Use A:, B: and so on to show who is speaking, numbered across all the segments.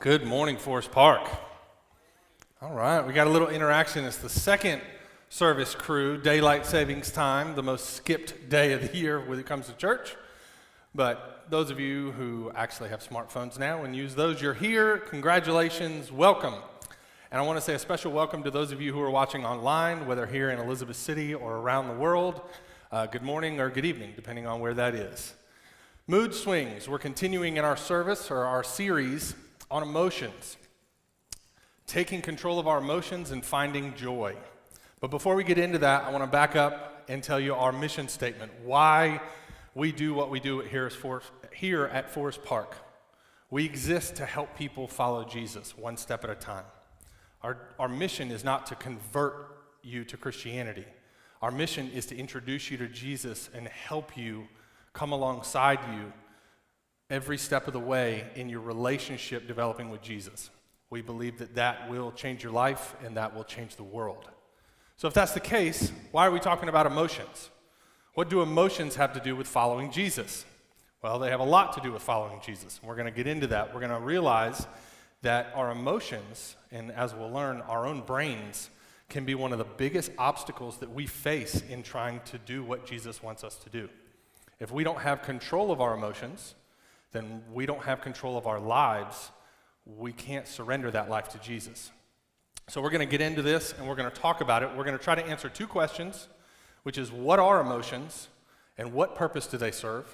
A: Good morning, Forest Park. All right, we got a little interaction. It's the second service crew, daylight savings time, the most skipped day of the year when it comes to church. But those of you who actually have smartphones now and use those, you're here. Congratulations, welcome. And I want to say a special welcome to those of you who are watching online, whether here in Elizabeth City or around the world. Good morning or good evening, depending on where that is. Mood swings. We're continuing in our service or our series on emotions, taking control of our emotions and finding joy. But before we get into that, I want to back up and tell you our mission statement, why we do what we do here at Forest Park. We exist to help people follow Jesus one step at a time. Our mission is not to convert you to Christianity. Our mission is to introduce you to Jesus and help you come alongside you every step of the way in your relationship developing with Jesus. We believe that that will change your life and that will change the world. So if that's the case, why are we talking about emotions? What do emotions have to do with following Jesus? Well, they have a lot to do with following Jesus. We're going to get into that. We're going to realize that our emotions, and as we'll learn, our own brains, can be one of the biggest obstacles that we face in trying to do what Jesus wants us to do. If we don't have control of our emotions, then we don't have control of our lives. We can't surrender that life to Jesus. So we're going to get into this and we're going to talk about it. We're going to try to answer two questions, which is what are emotions and what purpose do they serve?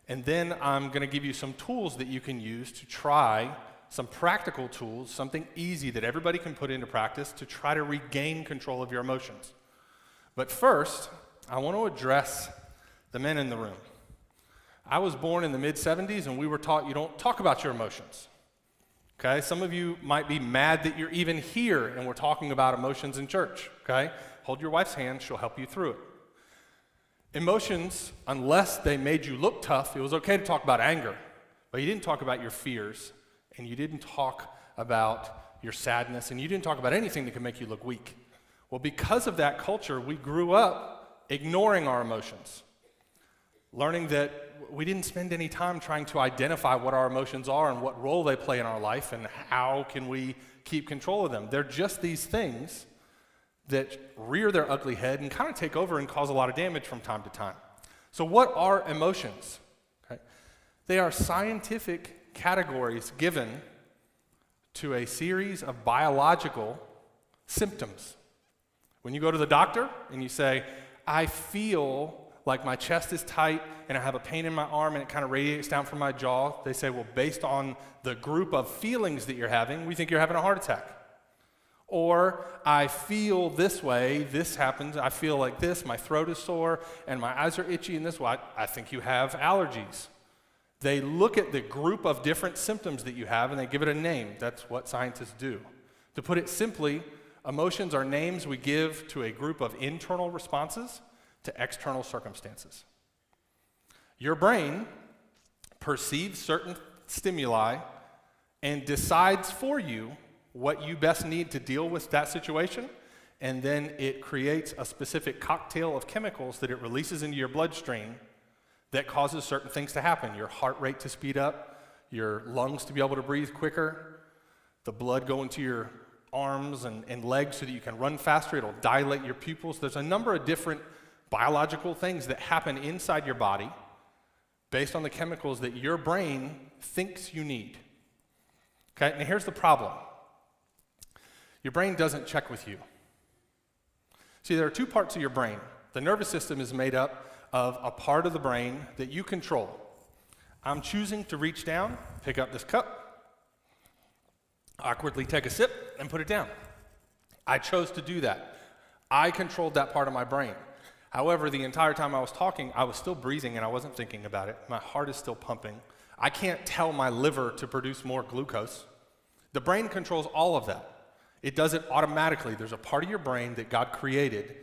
A: And then I'm going to give you some tools that you can use to try, some practical tools, something easy that everybody can put into practice to try to regain control of your emotions. But first, I want to address the men in the room. I was born in the mid-'70s and we were taught you don't talk about your emotions. Okay, some of you might be mad that you're even here and we're talking about emotions in church. Okay, hold your wife's hand, she'll help you through it. Emotions, unless they made you look tough, it was okay to talk about anger, but you didn't talk about your fears and you didn't talk about your sadness and you didn't talk about anything that could make you look weak. Well, because of that culture, we grew up ignoring our emotions, learning that we didn't spend any time trying to identify what our emotions are and what role they play in our life and how can we keep control of them. They're just these things that rear their ugly head and kind of take over and cause a lot of damage from time to time. So what are emotions? Okay. They are scientific categories given to a series of biological symptoms. When you go to the doctor and you say, I feel like my chest is tight and I have a pain in my arm and it kind of radiates down from my jaw, they say, well, based on the group of feelings that you're having, we think you're having a heart attack. Or I feel this way, this happens, I feel like this, my throat is sore and my eyes are itchy and this way, I think you have allergies. They look at the group of different symptoms that you have and they give it a name. That's what scientists do. To put it simply, emotions are names we give to a group of internal responses to external circumstances. Your brain perceives certain stimuli and decides for you what you best need to deal with that situation, and then it creates a specific cocktail of chemicals that it releases into your bloodstream that causes certain things to happen. Your heart rate to speed up, your lungs to be able to breathe quicker, the blood go into your arms and legs so that you can run faster. It'll dilate your pupils. There's a number of different biological things that happen inside your body based on the chemicals that your brain thinks you need. Okay, and here's the problem. Your brain doesn't check with you. See, there are two parts of your brain. The nervous system is made up of a part of the brain that you control. I'm choosing to reach down, pick up this cup, awkwardly take a sip, and put it down. I chose to do that. I controlled that part of my brain. However, the entire time I was talking, I was still breathing and I wasn't thinking about it. My heart is still pumping. I can't tell my liver to produce more glucose. The brain controls all of that. It does it automatically. There's a part of your brain that God created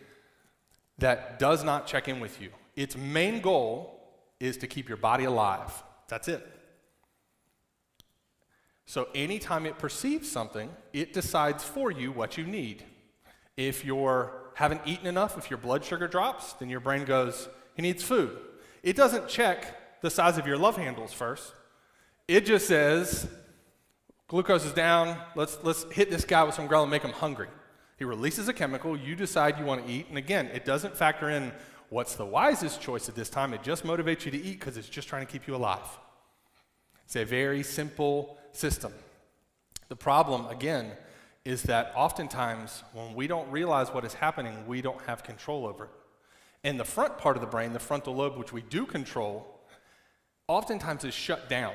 A: that does not check in with you. Its main goal is to keep your body alive. That's it. So anytime it perceives something, it decides for you what you need. If you haven't eaten enough, if your blood sugar drops, then your brain goes, he needs food. It doesn't check the size of your love handles first. It just says, Glucose is down. Let's hit this guy with some ghrelin and make him hungry. He releases a chemical. You decide you want to eat. And again, it doesn't factor in what's the wisest choice at this time. It just motivates you to eat because it's just trying to keep you alive. It's a very simple system. The problem, again, is that oftentimes when we don't realize what is happening, we don't have control over it. And the front part of the brain, the frontal lobe, which we do control, oftentimes is shut down.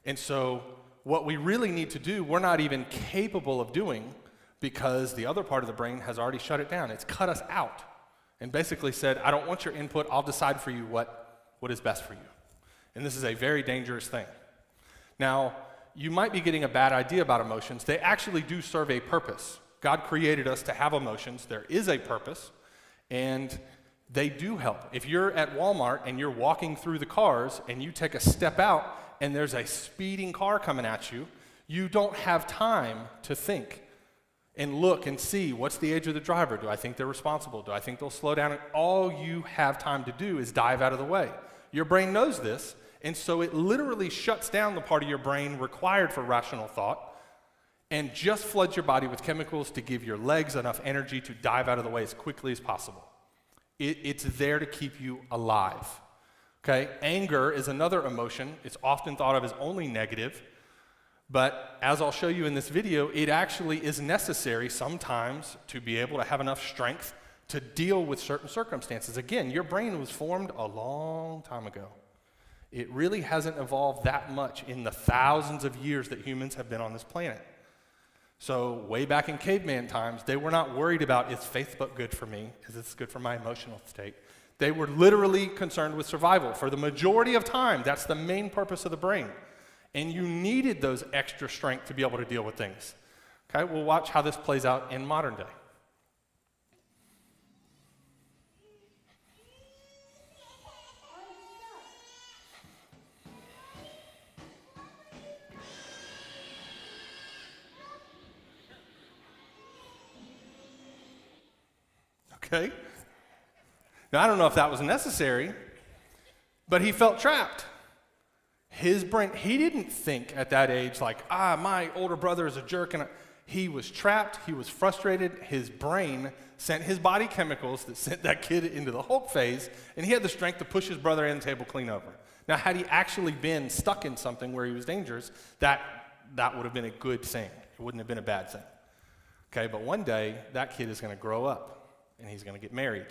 A: And so what we really need to do, we're not even capable of doing because the other part of the brain has already shut it down. It's cut us out and basically said, I don't want your input, I'll decide for you what is best for you. And this is a very dangerous thing. Now, you might be getting a bad idea about emotions. They actually do serve a purpose. God created us to have emotions. There is a purpose, and they do help. If you're at Walmart and you're walking through the cars and you take a step out and there's a speeding car coming at you, you don't have time to think and look and see what's the age of the driver. Do I think they're responsible? Do I think they'll slow down? All you have time to do is dive out of the way. Your brain knows this, and so it literally shuts down the part of your brain required for rational thought and just floods your body with chemicals to give your legs enough energy to dive out of the way as quickly as possible. It's there to keep you alive. Okay? Anger is another emotion. It's often thought of as only negative, but as I'll show you in this video, it actually is necessary sometimes to be able to have enough strength to deal with certain circumstances. Again, your brain was formed a long time ago. It really hasn't evolved that much in the thousands of years that humans have been on this planet. So way back in caveman times, they were not worried about, is Facebook good for me? Is this good for my emotional state? They were literally concerned with survival. For the majority of time, that's the main purpose of the brain. And you needed those extra strength to be able to deal with things. Okay, we'll watch how this plays out in modern day. Okay? Now, I don't know if that was necessary, but he felt trapped. His brain, he didn't think at that age like, my older brother is a jerk. And he was trapped. He was frustrated. His brain sent his body chemicals that sent that kid into the Hulk phase, and he had the strength to push his brother in the table clean over. Now, had he actually been stuck in something where he was dangerous, that would have been a good thing. It wouldn't have been a bad thing. Okay, but one day, that kid is going to grow up. And he's going to get married.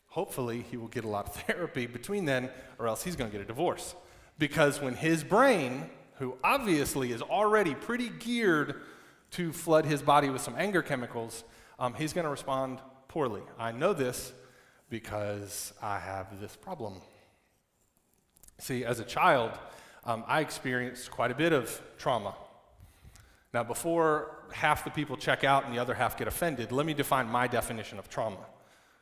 A: Hopefully, he will get a lot of therapy between then, or else he's going to get a divorce. Because when his brain, who obviously is already pretty geared to flood his body with some anger chemicals, he's going to respond poorly. I know this because I have this problem. See, as a child, I experienced quite a bit of trauma. Now, before half the people check out and the other half get offended, let me define my definition of trauma,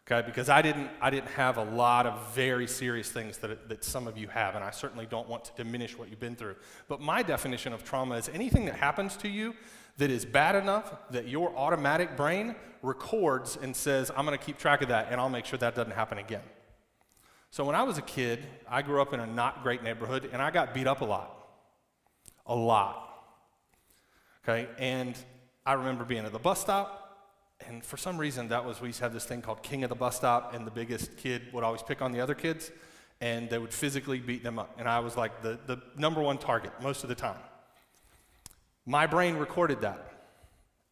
A: okay? Because I didn't have a lot of very serious things that some of you have, and I certainly don't want to diminish what you've been through. But my definition of trauma is anything that happens to you that is bad enough that your automatic brain records and says, I'm going to keep track of that, and I'll make sure that doesn't happen again. So when I was a kid, I grew up in a not great neighborhood, and I got beat up a lot. A lot. Okay, and I remember being at the bus stop, and for some reason we used to have this thing called King of the Bus Stop, and the biggest kid would always pick on the other kids, and they would physically beat them up. And I was like the number one target most of the time. My brain recorded that.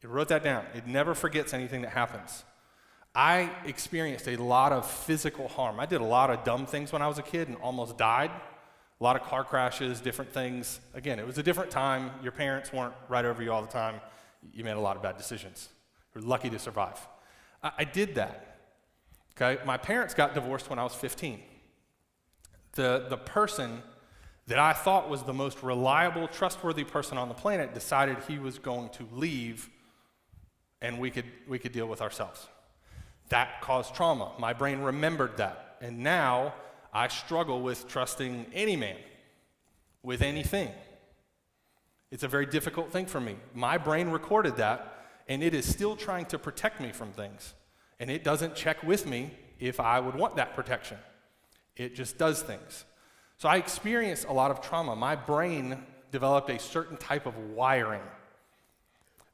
A: It wrote that down. It never forgets anything that happens. I experienced a lot of physical harm. I did a lot of dumb things when I was a kid and almost died. A lot of car crashes, different things. Again, it was a different time. Your parents weren't right over you all the time. You made a lot of bad decisions. You're lucky to survive. I did that. Okay, my parents got divorced when I was 15. The person that I thought was the most reliable, trustworthy person on the planet decided he was going to leave, and we could deal with ourselves. That caused trauma. My brain remembered that, and now I struggle with trusting any man with anything. It's a very difficult thing for me. My brain recorded that, and it is still trying to protect me from things. And it doesn't check with me if I would want that protection. It just does things. So I experienced a lot of trauma. My brain developed a certain type of wiring.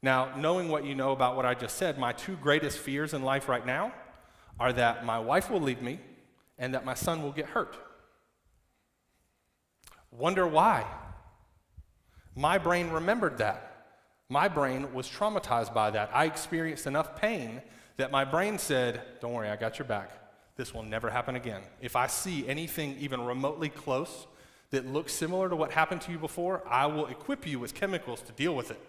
A: Now, knowing what you know about what I just said, my two greatest fears in life right now are that my wife will leave me and that my son will get hurt. Wonder why? My brain remembered that. My brain was traumatized by that. I experienced enough pain that my brain said, don't worry, I got your back. This will never happen again. If I see anything even remotely close that looks similar to what happened to you before, I will equip you with chemicals to deal with it.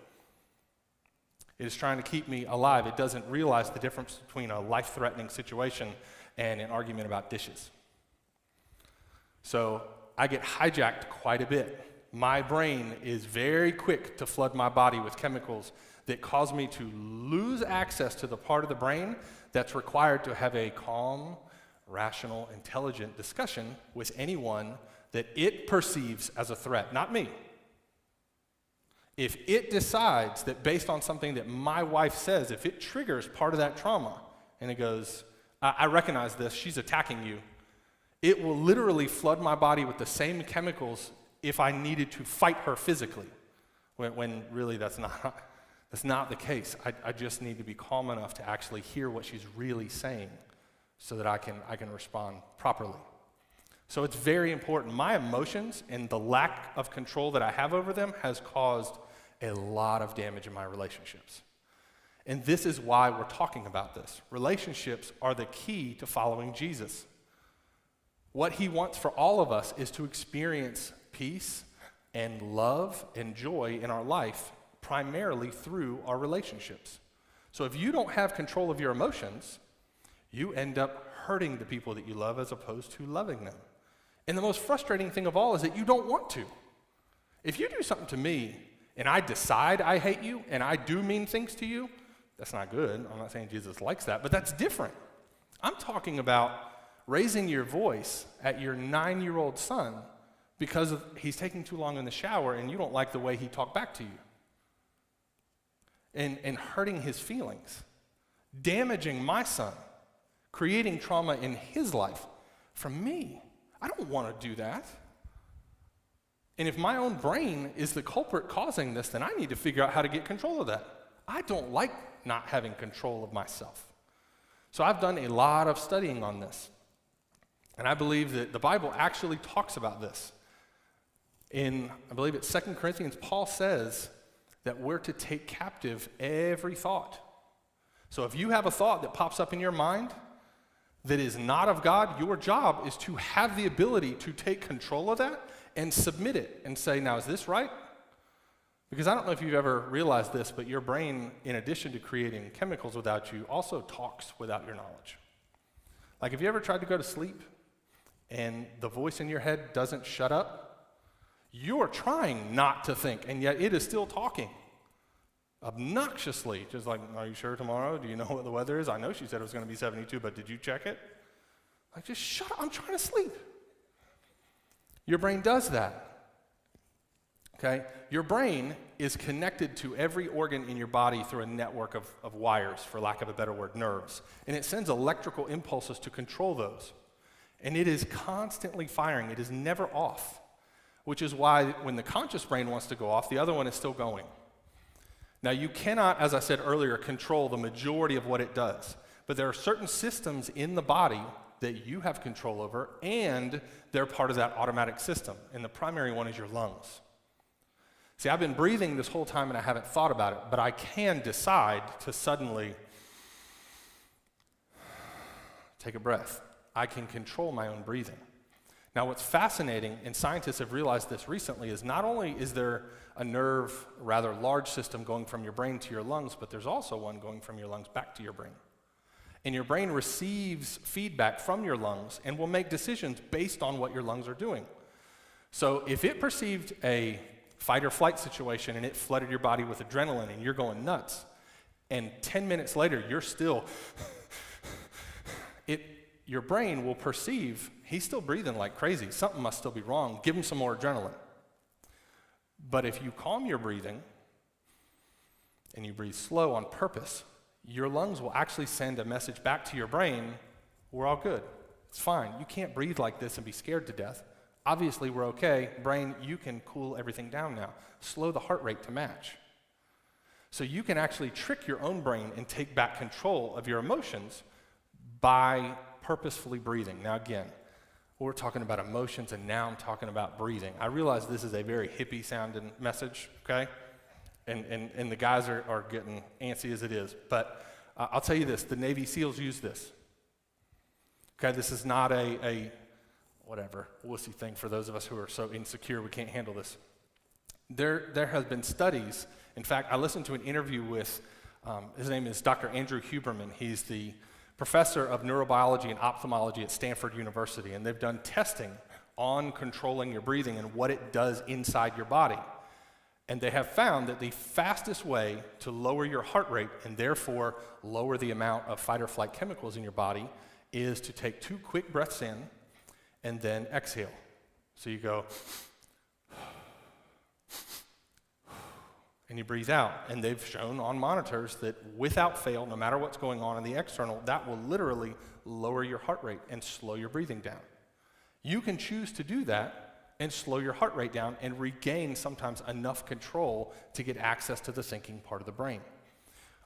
A: It is trying to keep me alive. It doesn't realize the difference between a life-threatening situation and an argument about dishes. So I get hijacked quite a bit. My brain is very quick to flood my body with chemicals that cause me to lose access to the part of the brain that's required to have a calm, rational, intelligent discussion with anyone that it perceives as a threat, not me. If it decides that based on something that my wife says, if it triggers part of that trauma, and it goes, I recognize this, she's attacking you, it will literally flood my body with the same chemicals if I needed to fight her physically, when really that's not the case. I just need to be calm enough to actually hear what she's really saying so that I can respond properly. So it's very important. My emotions and the lack of control that I have over them has caused a lot of damage in my relationships. And this is why we're talking about this. Relationships are the key to following Jesus. What he wants for all of us is to experience peace and love and joy in our life primarily through our relationships. So if you don't have control of your emotions, you end up hurting the people that you love as opposed to loving them. And the most frustrating thing of all is that you don't want to. If you do something to me and I decide I hate you and I do mean things to you, that's not good. I'm not saying Jesus likes that, but that's different. I'm talking about raising your voice at your 9-year-old son because he's taking too long in the shower and you don't like the way he talked back to you. And hurting his feelings, damaging my son, creating trauma in his life from me. I don't want to do that. And if my own brain is the culprit causing this, then I need to figure out how to get control of that. I don't like not having control of myself. So I've done a lot of studying on this. And I believe that the Bible actually talks about this. In, I believe it's 2 Corinthians, Paul says that we're to take captive every thought. So if you have a thought that pops up in your mind that is not of God, your job is to have the ability to take control of that and submit it and say, now, is this right? Because I don't know if you've ever realized this, but your brain, in addition to creating chemicals without you, also talks without your knowledge. Like, have you ever tried to go to sleep and the voice in your head doesn't shut up? You're trying not to think, and yet it is still talking obnoxiously. Just like, are you sure tomorrow? Do you know what the weather is? I know she said it was going to be 72, but did you check it? Like, just shut up. I'm trying to sleep. Your brain does that. Okay? Your brain is connected to every organ in your body through a network of wires, for lack of a better word, nerves. And it sends electrical impulses to control those. And it is constantly firing. It is never off, which is why when the conscious brain wants to go off, the other one is still going. Now, you cannot, as I said earlier, control the majority of what it does. But there are certain systems in the body that you have control over, and they're part of that automatic system. And the primary one is your lungs. See, I've been breathing this whole time and I haven't thought about it, but I can decide to suddenly take a breath. I can control my own breathing. Now, what's fascinating, and scientists have realized this recently, is not only is there a nerve, rather large system going from your brain to your lungs, but there's also one going from your lungs back to your brain. And your brain receives feedback from your lungs and will make decisions based on what your lungs are doing. So if it perceived a fight or flight situation and it flooded your body with adrenaline and you're going nuts, and 10 minutes later you're still, your brain will perceive he's still breathing like crazy. Something must still be wrong. Give him some more adrenaline. But if you calm your breathing and you breathe slow on purpose, your lungs will actually send a message back to your brain, we're all good. It's fine. You can't breathe like this and be scared to death. Obviously, we're okay. Brain, you can cool everything down now. Slow the heart rate to match. So you can actually trick your own brain and take back control of your emotions by purposefully breathing. Now again, we're talking about emotions, and now I'm talking about breathing. I realize this is a very hippie sounding message, okay? And the guys are getting antsy as it is. But I'll tell you this, the Navy SEALs use this. Okay, this is not a whatever, wussy thing for those of us who are so insecure we can't handle this. There has been studies. In fact, I listened to an interview with, his name is Dr. Andrew Huberman. He's the professor of neurobiology and ophthalmology at Stanford University, and they've done testing on controlling your breathing and what it does inside your body. And they have found that the fastest way to lower your heart rate and therefore lower the amount of fight or flight chemicals in your body is to take 2 quick breaths in and then exhale. So you go, and you breathe out. And they've shown on monitors that without fail, no matter what's going on in the external, that will literally lower your heart rate and slow your breathing down. You can choose to do that and slow your heart rate down and regain sometimes enough control to get access to the thinking part of the brain.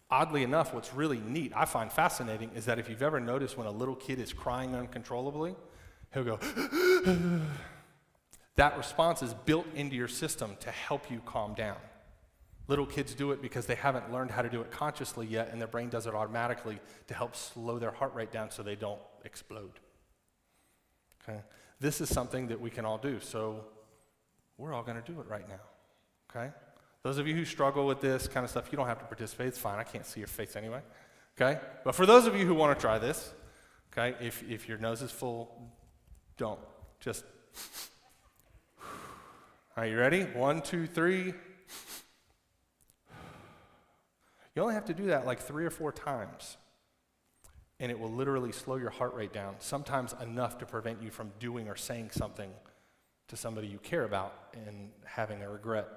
A: Oddly enough, what's really neat, I find fascinating, is that if you've ever noticed when a little kid is crying uncontrollably, he'll go, that response is built into your system to help you calm down. Little kids do it because they haven't learned how to do it consciously yet, and their brain does it automatically to help slow their heart rate down so they don't explode. Okay? This is something that we can all do, so we're all going to do it right now. Okay? Those of you who struggle with this kind of stuff, you don't have to participate. It's fine. I can't see your face anyway. Okay? But for those of you who want to try this, okay, if your nose is full, don't. Just. Are you ready? 1, 2, 3. You only have to do that like 3 or 4 times, and it will literally slow your heart rate down, sometimes enough to prevent you from doing or saying something to somebody you care about and having a regret.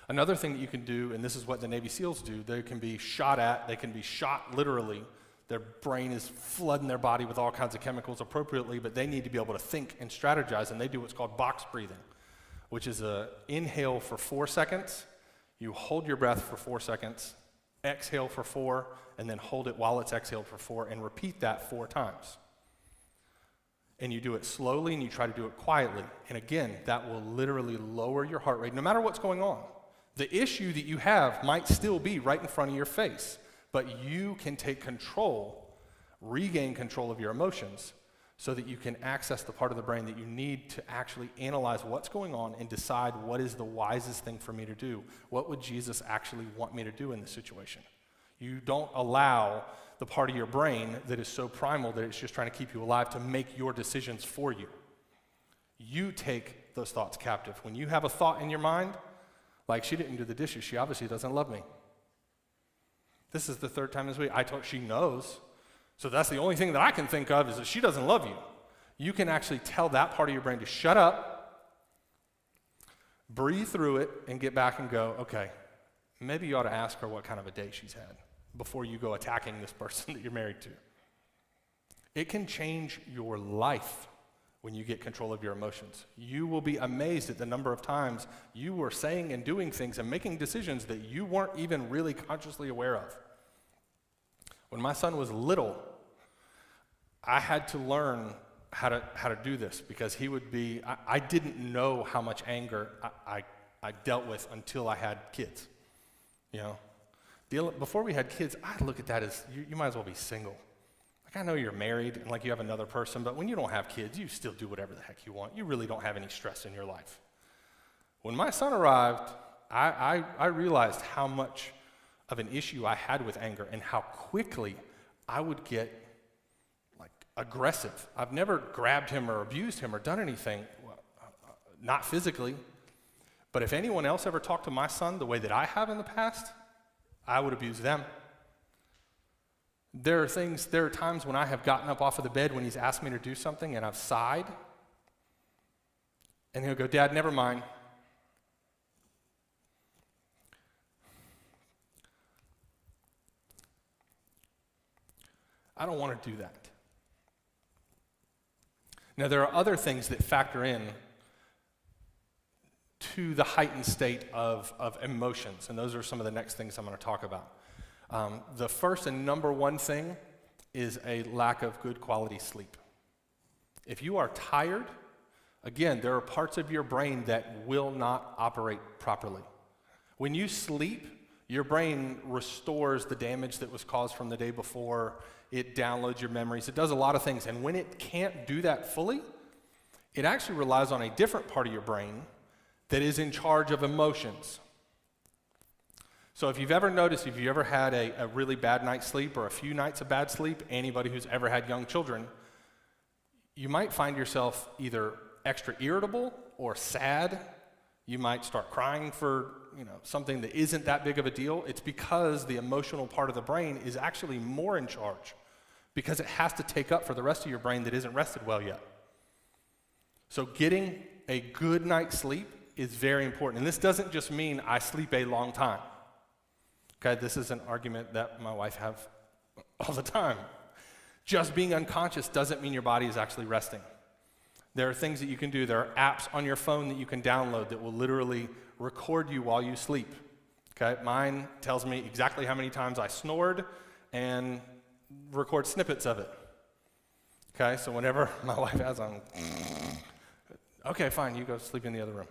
A: Another thing that you can do, and this is what the Navy SEALs do, they can be shot at, they can be shot literally. Their brain is flooding their body with all kinds of chemicals appropriately, but they need to be able to think and strategize, and they do what's called box breathing, which is an inhale for 4 seconds. You hold your breath for 4 seconds, exhale for 4, and then hold it while it's exhaled for 4, and repeat that 4 times. And you do it slowly, and you try to do it quietly. And again, that will literally lower your heart rate, no matter what's going on. The issue that you have might still be right in front of your face, but you can take control, regain control of your emotions, so that you can access the part of the brain that you need to actually analyze what's going on and decide what is the wisest thing for me to do. What would Jesus actually want me to do in this situation? You don't allow the part of your brain that is so primal that it's just trying to keep you alive to make your decisions for you. You take those thoughts captive. When you have a thought in your mind, like she didn't do the dishes, she obviously doesn't love me. This is the 3rd time this week. I told she knows. So that's the only thing that I can think of is that she doesn't love you. You can actually tell that part of your brain to shut up, breathe through it, and get back and go, okay, maybe you ought to ask her what kind of a day she's had before you go attacking this person that you're married to. It can change your life when you get control of your emotions. You will be amazed at the number of times you were saying and doing things and making decisions that you weren't even really consciously aware of. When my son was little, I had to learn how to do this because he would be, I didn't know how much anger I dealt with until I had kids. You know, before we had kids, I look at that as you might as well be single. Like I know you're married and like you have another person, but when you don't have kids, you still do whatever the heck you want. You really don't have any stress in your life. When my son arrived, I realized how much of an issue I had with anger and how quickly I would get like aggressive. I've never grabbed him or abused him or done anything, not physically, but if anyone else ever talked to my son the way that I have in the past, I would abuse them. There are times when I have gotten up off of the bed when he's asked me to do something and I've sighed, and he'll go, "Dad, never mind." I don't want to do that. Now, there are other things that factor in to the heightened state of emotions, and those are some of the next things I'm going to talk about. The first and number one thing is a lack of good quality sleep. If you are tired, again, there are parts of your brain that will not operate properly. When you sleep, your brain restores the damage that was caused from the day before. It downloads your memories. It does a lot of things. And when it can't do that fully, it actually relies on a different part of your brain that is in charge of emotions. So if you've ever noticed, if you ever had a really bad night's sleep or a few nights of bad sleep, anybody who's ever had young children, you might find yourself either extra irritable or sad. You might start crying for something that isn't that big of a deal. It's because the emotional part of the brain is actually more in charge because it has to take up for the rest of your brain that isn't rested well yet. So getting a good night's sleep is very important. And this doesn't just mean I sleep a long time. Okay, this is an argument that my wife have all the time. Just being unconscious doesn't mean your body is actually resting. There are things that you can do. There are apps on your phone that you can download that will literally record you while you sleep. Okay, mine tells me exactly how many times I snored and record snippets of it. Okay, so whenever my wife has on, okay, fine, you go sleep in the other room.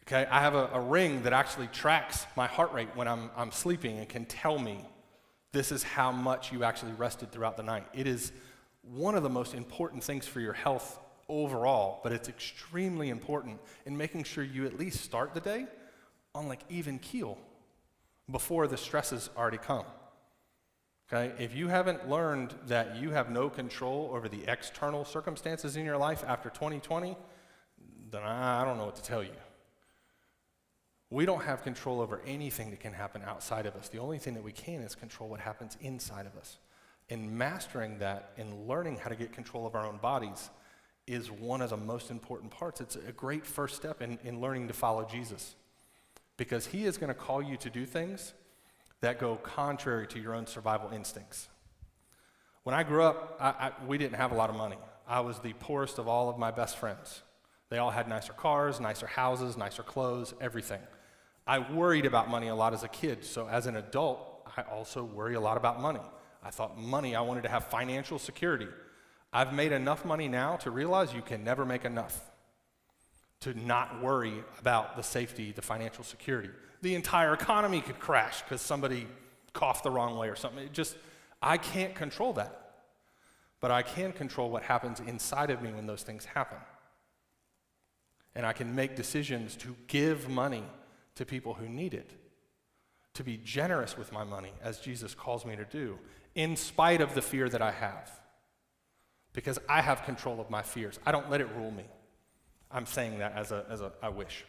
A: Okay, I have a ring that actually tracks my heart rate when I'm sleeping and can tell me this is how much you actually rested throughout the night. It is one of the most important things for your health overall, but it's extremely important in making sure you at least start the day on like even keel before the stresses already come. Okay, if you haven't learned that you have no control over the external circumstances in your life after 2020, then I don't know what to tell you. We don't have control over anything that can happen outside of us. The only thing that we can is control what happens inside of us. And mastering that and learning how to get control of our own bodies is one of the most important parts. It's a great first step in learning to follow Jesus, because he is going to call you to do things that go contrary to your own survival instincts. When I grew up, we didn't have a lot of money. I was the poorest of all of my best friends. They all had nicer cars, nicer houses, nicer clothes, everything. I worried about money a lot as a kid, so as an adult, I also worry a lot about money. I thought I wanted to have financial security. I've made enough money now to realize you can never make enough to not worry about the safety, the financial security. The entire economy could crash because somebody coughed the wrong way or something. I can't control that. But I can control what happens inside of me when those things happen. And I can make decisions to give money to people who need it, to be generous with my money, as Jesus calls me to do, in spite of the fear that I have. Because I have control of my fears. I don't let it rule me. I'm saying that as I wish.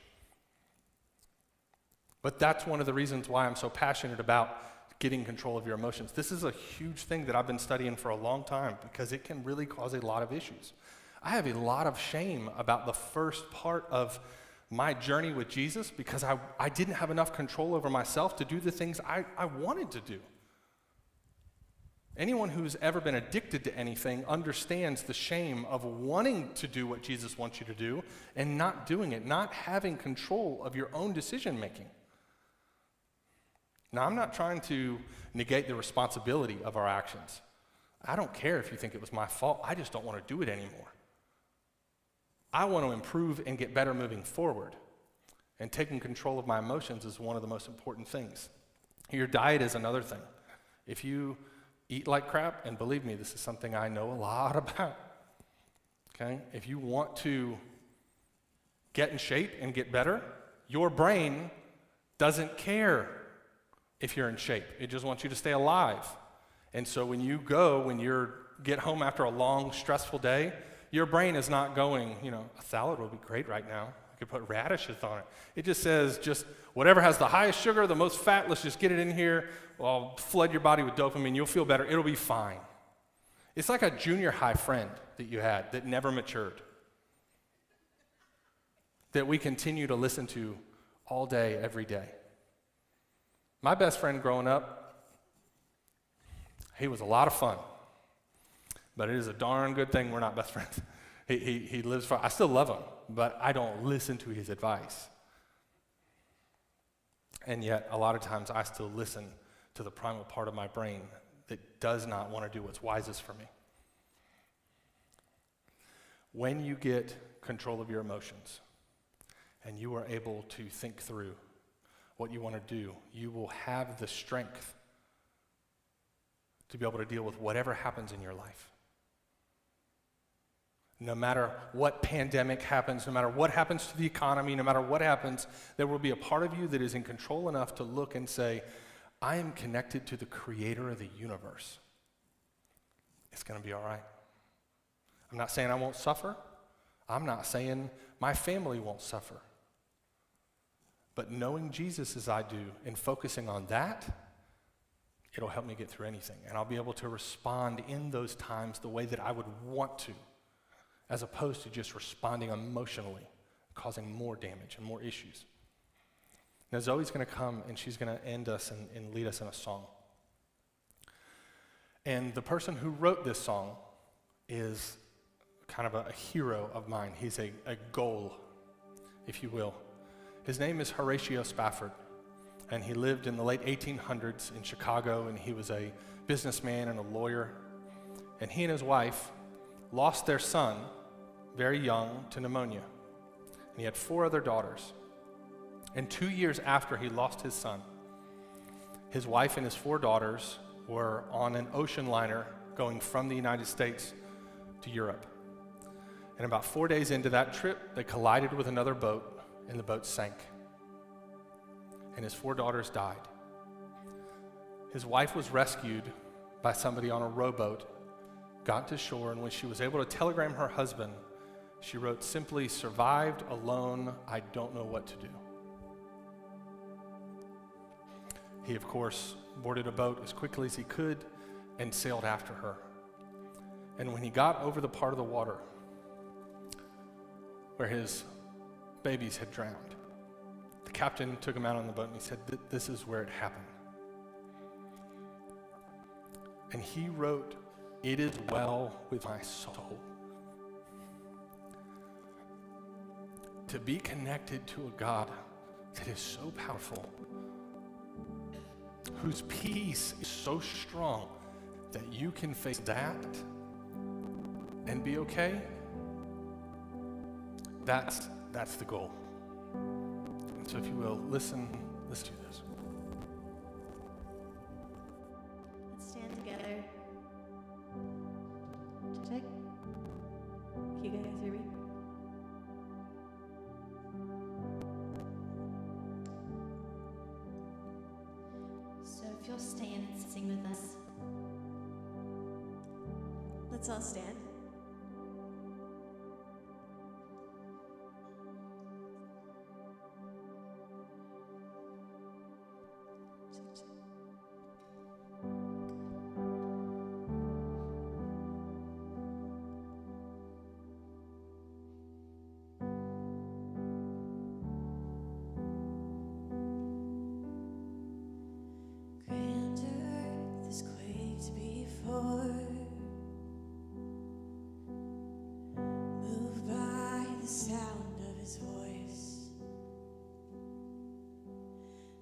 A: But that's one of the reasons why I'm so passionate about getting control of your emotions. This is a huge thing that I've been studying for a long time because it can really cause a lot of issues. I have a lot of shame about the first part of my journey with Jesus because I didn't have enough control over myself to do the things I wanted to do. Anyone who's ever been addicted to anything understands the shame of wanting to do what Jesus wants you to do and not doing it, not having control of your own decision making. Now, I'm not trying to negate the responsibility of our actions. I don't care if you think it was my fault. I just don't want to do it anymore. I want to improve and get better moving forward. And taking control of my emotions is one of the most important things. Your diet is another thing. If you eat like crap, and believe me, this is something I know a lot about, okay? If you want to get in shape and get better, your brain doesn't care if you're in shape. It just wants you to stay alive. And so when you get home after a long, stressful day, your brain is not going, a salad would be great right now. I could put radishes on it. It just says, whatever has the highest sugar, the most fat, let's just get it in here. I'll flood your body with dopamine. You'll feel better. It'll be fine. It's like a junior high friend that you had that never matured, that we continue to listen to all day, every day. My best friend growing up, he was a lot of fun. But it is a darn good thing we're not best friends. He lives far. I still love him, but I don't listen to his advice. And yet, a lot of times, I still listen to the primal part of my brain that does not want to do what's wisest for me. When you get control of your emotions and you are able to think through what you want to do, you will have the strength to be able to deal with whatever happens in your life. No matter what pandemic happens, no matter what happens to the economy, no matter what happens, there will be a part of you that is in control enough to look and say, I am connected to the creator of the universe. It's going to be all right. I'm not saying I won't suffer. I'm not saying my family won't suffer. But knowing Jesus as I do and focusing on that, it'll help me get through anything. And I'll be able to respond in those times the way that I would want to, as opposed to just responding emotionally, causing more damage and more issues. Now Zoe's going to come and she's going to end us and lead us in a song. And the person who wrote this song is kind of a hero of mine. He's a goal, if you will. His name is Horatio Spafford, and he lived in the late 1800s in Chicago, and he was a businessman and a lawyer. And he and his wife lost their son very young to pneumonia. And he had 4 other daughters. And 2 years after he lost his son, his wife and his 4 daughters were on an ocean liner going from the United States to Europe. And about 4 days into that trip, they collided with another boat, and the boat sank. And his 4 daughters died. His wife was rescued by somebody on a rowboat, got to shore, and when she was able to telegram her husband, she wrote simply, "Survived alone, I don't know what to do." He, of course, boarded a boat as quickly as he could and sailed after her. And when he got over the part of the water where his babies had drowned, the captain took him out on the boat and he said, "This is where it happened." And he wrote, "It is well with my soul." To be connected to a God that is so powerful, whose peace is so strong that you can face that and be okay, that's the goal. And so if you will, listen to this.
B: Let's stand together. Check. Can you guys hear me? So if you'll stand and sing with us. Let's all stand.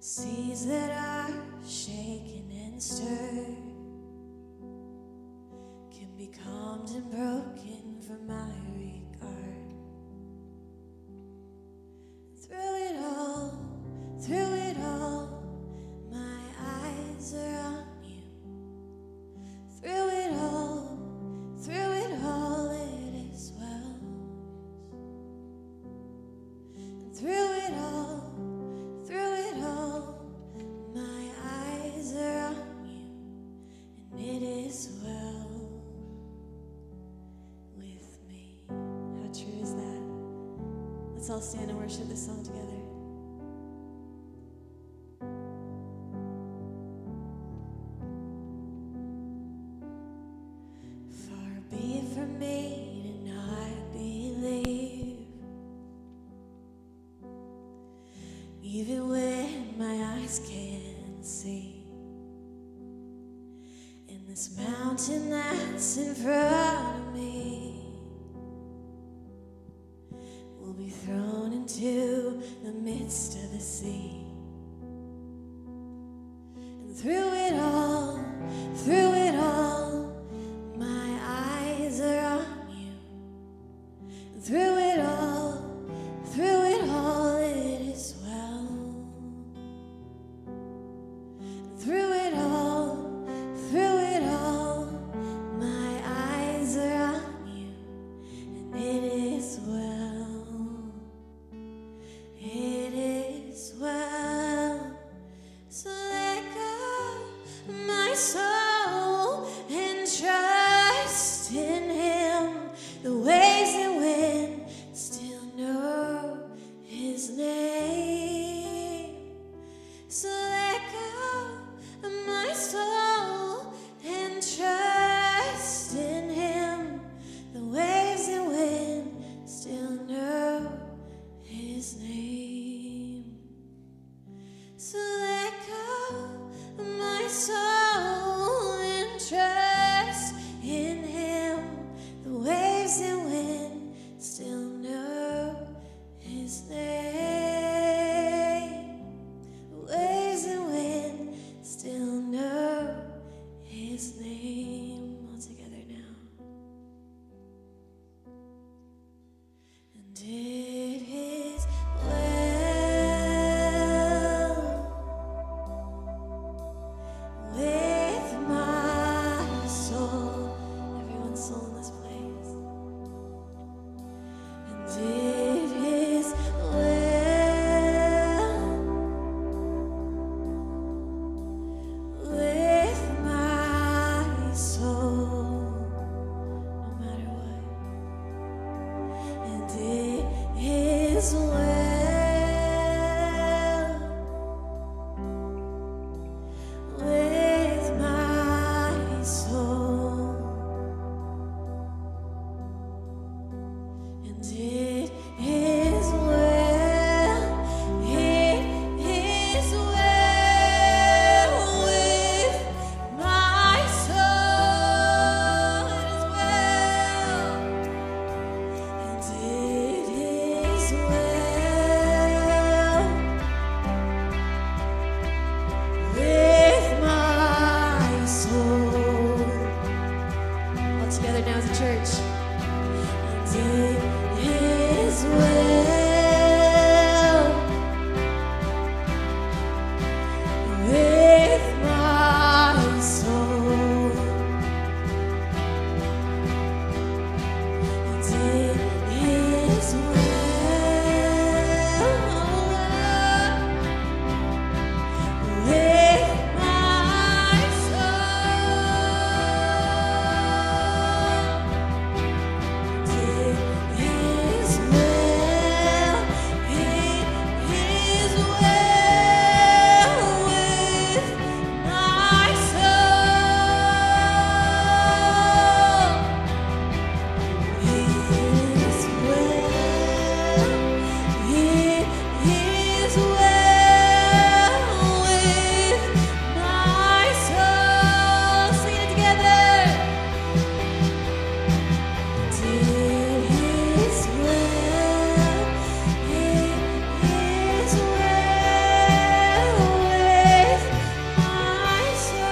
C: Seas that are shaken and stirred can be calmed and broken from my regard. Through it all, my eyes are on you. Through it all, it is well. And through it all, my eyes are on you, and it is well with me. How true is that? Let's all stand and worship this song together. Far be it from me to not believe, even when my eyes can't see. In this mountain mountain that's in front of me will be thrown into the midst of the sea. And through it all, my eyes are on you. And through it all, it is well. And through it all, my eyes are on you, and it is well. It is well. So let go my soul and trust in Him. The waves and wind still know His name. So let go my soul and trust in Him. The waves and wind still know His name. So let go my soul and trust in Him. The waves and wind still know His name. The waves and wind still know His name. All together now. And it is well with my soul. Everyone's soul in this place. And it is well with my soul, no matter what. And it is well with my soul. And it is well, it is well with my soul. It is well, and it is well with my soul. All together now as a church. And it is well with my soul. And it is well with my soul. It is well, it is well with my soul. It is well, it is well with my soul. Sing it together. It is well, it is well with my soul.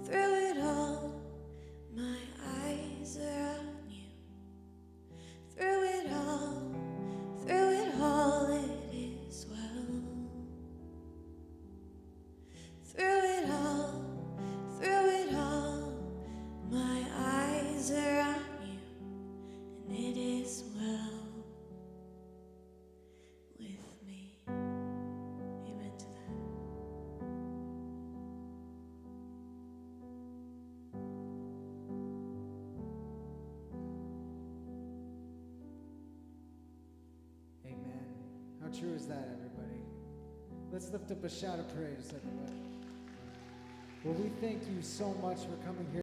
C: Through it all, my eyes are on you. Through it all, it is well. Through it all, my eyes are on you, and it is well with me. Amen to that.
D: Amen. How true is that, everybody? Let's lift up a shout of praise, everybody. Well, we thank you so much for coming here.